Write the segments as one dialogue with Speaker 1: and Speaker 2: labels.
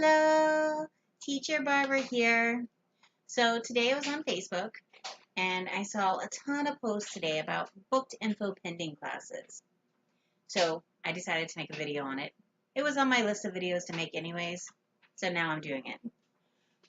Speaker 1: Hello, Teacher Barbara here. So today I was on Facebook and I saw a ton of posts today about booked info pending classes. So I decided to make a video on it. It was on my list of videos to make anyways, so now I'm doing it.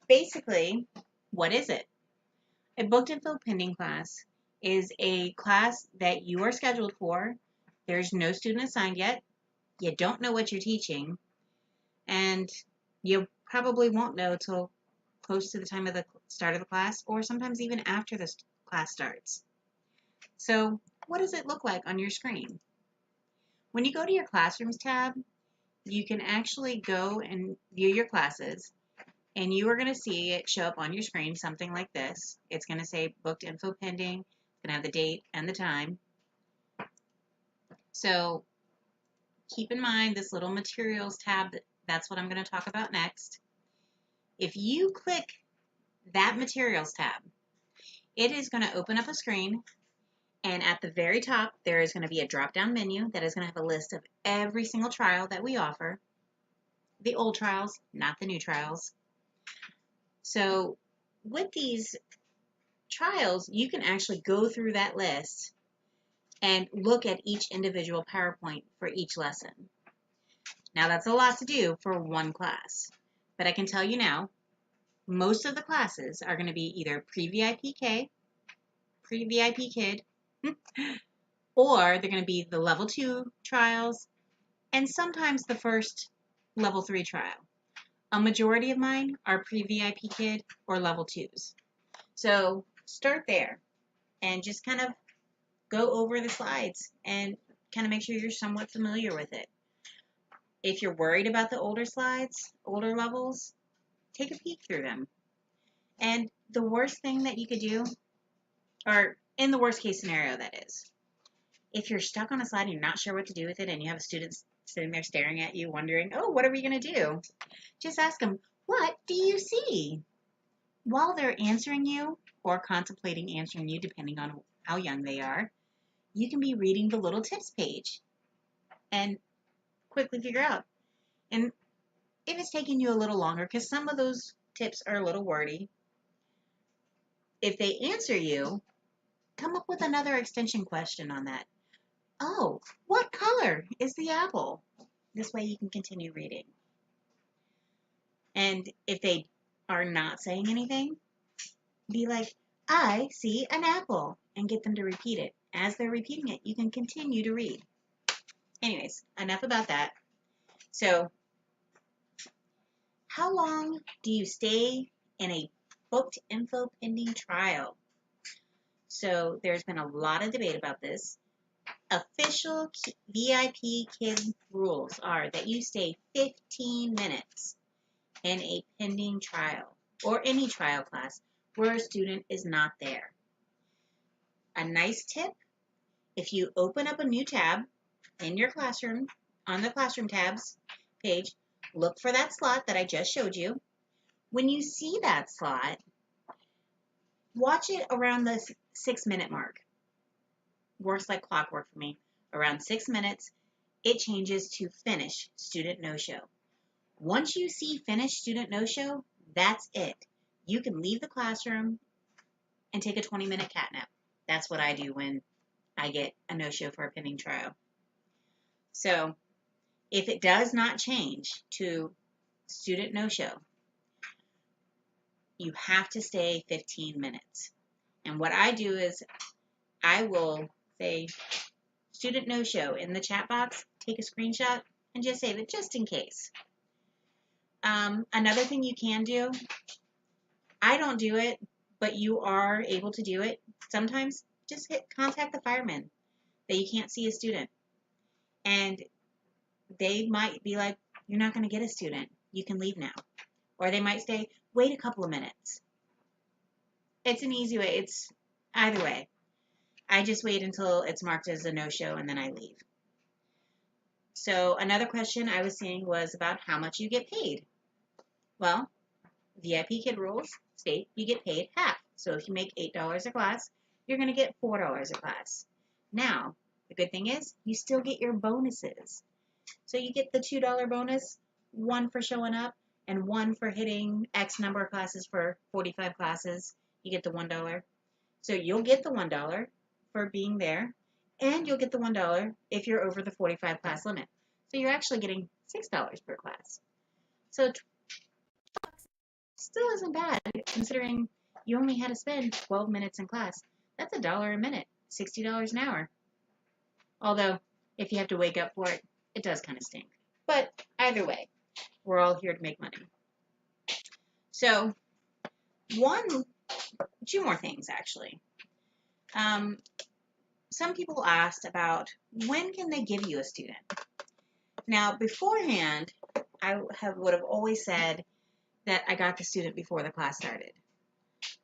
Speaker 1: Basically, what is it? A booked info pending class is a class that you are scheduled for. There's no student assigned yet. You don't know what you're teaching, and you probably won't know till close to the time of the start of the class, or sometimes even after the class starts. So what does it look like on your screen? When you go to your Classrooms tab, you can actually go and view your classes, and you are going to see it show up on your screen something like this. It's going to say booked info pending. It's going to have the date and the time. So keep in mind this little materials tab, that's what I'm going to talk about next. If you click that materials tab, it is going to open up a screen, and at the very top there is going to be a drop-down menu that is going to have a list of every single trial that we offer. The old trials, not the new trials. So with these trials, you can actually go through that list and look at each individual PowerPoint for each lesson. Now that's a lot to do for one class, but I can tell you now, most of the classes are going to be either pre-VIP Kid, or they're going to be the level 2 trials, and sometimes the first level 3 trial. A majority of mine are pre-VIP Kid or level 2s. So start there and just kind of go over the slides and kind of make sure you're somewhat familiar with it. If you're worried about the older slides, older levels, take a peek through them. And the worst thing that you could do, or in the worst case scenario that is, if you're stuck on a slide and you're not sure what to do with it and you have a student sitting there staring at you wondering, oh, what are we going to do? Just ask them, what do you see? While they're answering you or contemplating answering you, depending on how young they are, you can be reading the little tips page and quickly figure out. And if it's taking you a little longer, because some of those tips are a little wordy, if they answer you, come up with another extension question on that. Oh, what color is the apple? This way you can continue reading. And if they are not saying anything, be like, I see an apple, and get them to repeat it. As they're repeating it, you can continue to read. Anyways, enough about that. So, how long do you stay in a booked info pending trial? So, there's been a lot of debate about this. Official VIP Kid rules are that you stay 15 minutes in a pending trial or any trial class where a student is not there. A nice tip, if you open up a new tab in your classroom, on the classroom tabs page, look for that slot that I just showed you. When you see that slot, watch it around the 6-minute mark. Works like clockwork for me. Around 6 minutes, it changes to finish student no-show. Once you see finish student no-show, that's it. You can leave the classroom and take a 20-minute cat nap. That's what I do when I get a no-show for a pending trial. So if it does not change to student no-show, you have to stay 15 minutes. And what I do is I will say student no-show in the chat box, take a screenshot, and just save it just in case. Another thing you can do, I don't do it, but you are able to do it. Sometimes just contact the firemen that you can't see a student. And they might be like, you're not going to get a student. You can leave now. Or they might say, wait a couple of minutes. It's an easy way. It's either way. I just wait until it's marked as a no-show and then I leave. So another question I was seeing was about how much you get paid. Well, VIP Kid rules state you get paid half. So if you make $8 a class, you're going to get $4 a class. Now, the good thing is you still get your bonuses. So you get the $2 bonus, one for showing up, and 1 for hitting X number of classes for 45 classes, you get the $1. So you'll get the $1 for being there, and you'll get the $1 if you're over the 45 class limit. So you're actually getting $6 per class. So still isn't bad considering you only had to spend 12 minutes in class. That's $1 a minute, $60 an hour. Although, if you have to wake up for it, it does kind of stink. But either way, we're all here to make money. So, two more things actually. Some people asked about when can they give you a student? Now, beforehand, I would have always said that I got the student before the class started.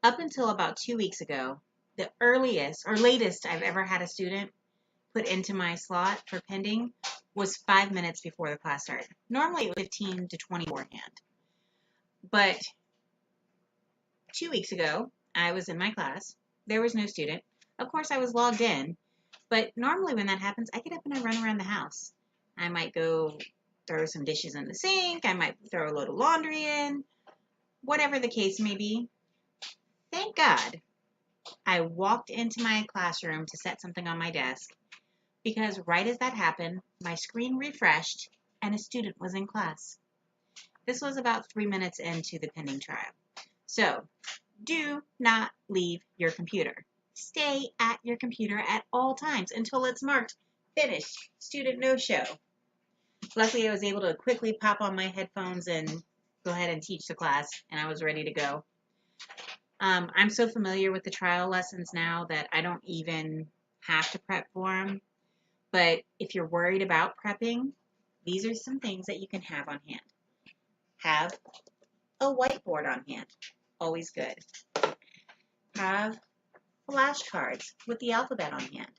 Speaker 1: Up until about 2 weeks ago, the earliest or latest I've ever had a student put into my slot for pending was 5 minutes before the class started. Normally it was 15 to 20 beforehand. But 2 weeks ago, I was in my class. There was no student. Of course, I was logged in. But normally when that happens, I get up and I run around the house. I might go throw some dishes in the sink. I might throw a load of laundry in. Whatever the case may be. Thank God I walked into my classroom to set something on my desk, because right as that happened, my screen refreshed and a student was in class. This was about 3 minutes into the pending trial. So, do not leave your computer. Stay at your computer at all times until it's marked finished, student no-show. Luckily, I was able to quickly pop on my headphones and go ahead and teach the class, and I was ready to go. I'm so familiar with the trial lessons now that I don't even have to prep for them. But if you're worried about prepping, these are some things that you can have on hand. Have a whiteboard on hand. Always good. Have flashcards with the alphabet on hand.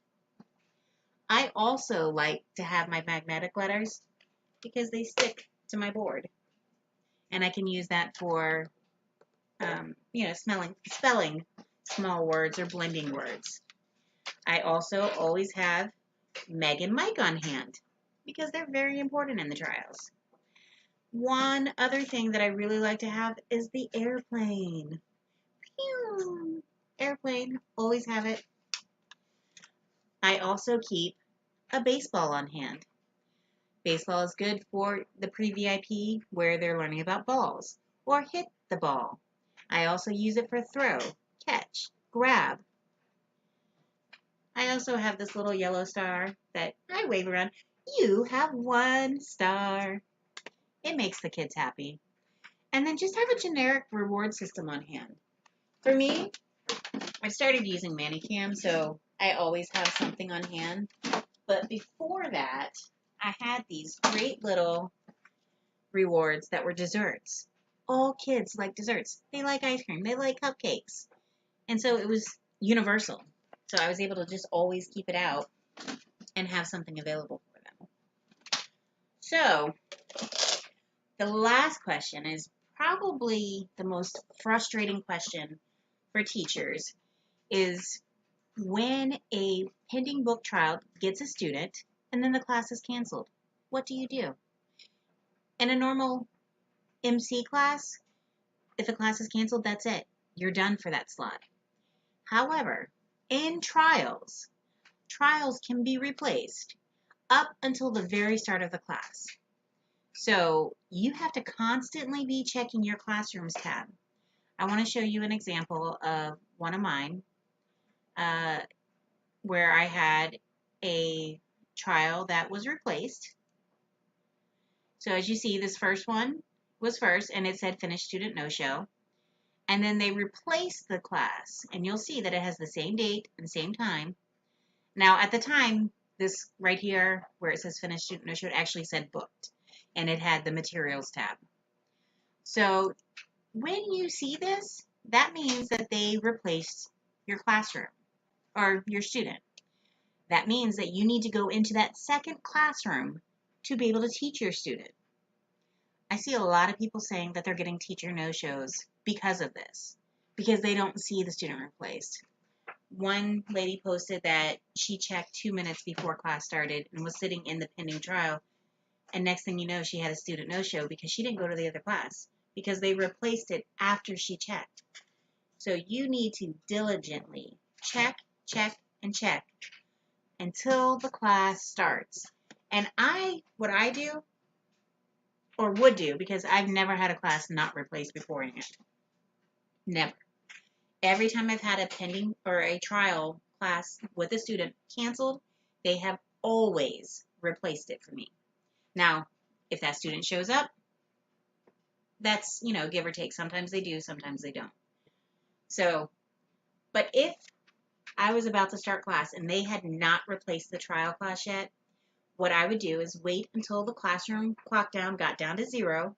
Speaker 1: I also like to have my magnetic letters because they stick to my board. And I can use that for, spelling small words or blending words. I also always have Meg and Mike on hand because they're very important in the trials. One other thing that I really like to have is the airplane. Pew! Airplane, always have it. I also keep a baseball on hand. Baseball is good for the pre-VIP where they're learning about balls or hit the ball. I also use it for throw, catch, grab. I also have this little yellow star that I wave around. You have 1 star. It makes the kids happy. And then just have a generic reward system on hand. For me, I started using Manicam, so I always have something on hand. But before that, I had these great little rewards that were desserts. All kids like desserts. They like ice cream. They like cupcakes. And so it was universal. So I was able to just always keep it out and have something available for them. So the last question is probably the most frustrating question for teachers is when a pending book trial gets a student and then the class is canceled. What do you do? In a normal MC class, if a class is canceled, that's it. You're done for that slot. However, in trials can be replaced up until the very start of the class. So you have to constantly be checking your classrooms tab. I want to show you an example of one of mine where I had a trial that was replaced. So as you see, this first one was first, and it said finished student no-show. And then they replaced the class, and you'll see that it has the same date and same time. Now, at the time, this right here, where it says finished student no-show, it actually said booked, and it had the materials tab. So when you see this, that means that they replaced your classroom or your student. That means that you need to go into that second classroom to be able to teach your student. I see a lot of people saying that they're getting teacher no-shows because of this, because they don't see the student replaced. One lady posted that she checked 2 minutes before class started and was sitting in the pending trial, And next thing you know, she had a student no-show because she didn't go to the other class because they replaced it after she checked. So you need to diligently check, check, and check until the class starts. And what I do, or would do, because I've never had a class not replaced beforehand. Never. Every time I've had a pending or a trial class with a student canceled, they have always replaced it for me. Now, if that student shows up, that's, give or take. Sometimes they do, sometimes they don't. So, but if I was about to start class and they had not replaced the trial class yet, what I would do is wait until the classroom clock down got down to 0,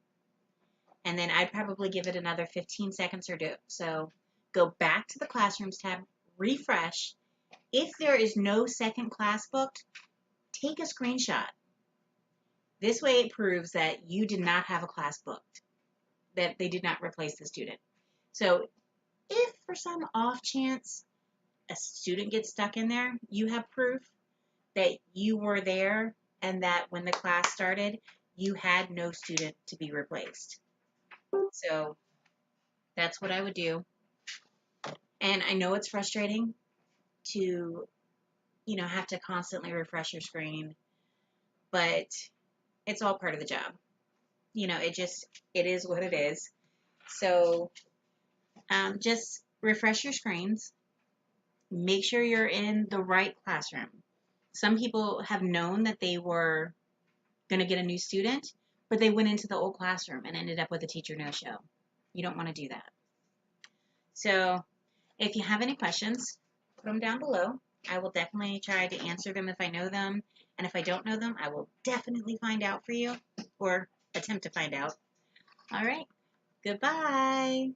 Speaker 1: and then I'd probably give it another 15 seconds or so. Go back to the Classrooms tab, refresh. If there is no second class booked, take a screenshot. This way it proves that you did not have a class booked, that they did not replace the student. So if for some off chance a student gets stuck in there, you have proof that you were there and that when the class started, you had no student to be replaced. So that's what I would do. And I know it's frustrating to, have to constantly refresh your screen, but it's all part of the job. It is what it is. So just refresh your screens. Make sure you're in the right classroom. Some people have known that they were going to get a new student, but they went into the old classroom and ended up with a teacher no-show. You don't want to do that. So if you have any questions, put them down below. I will definitely try to answer them if I know them. And if I don't know them, I will definitely find out for you or attempt to find out. All right. Goodbye.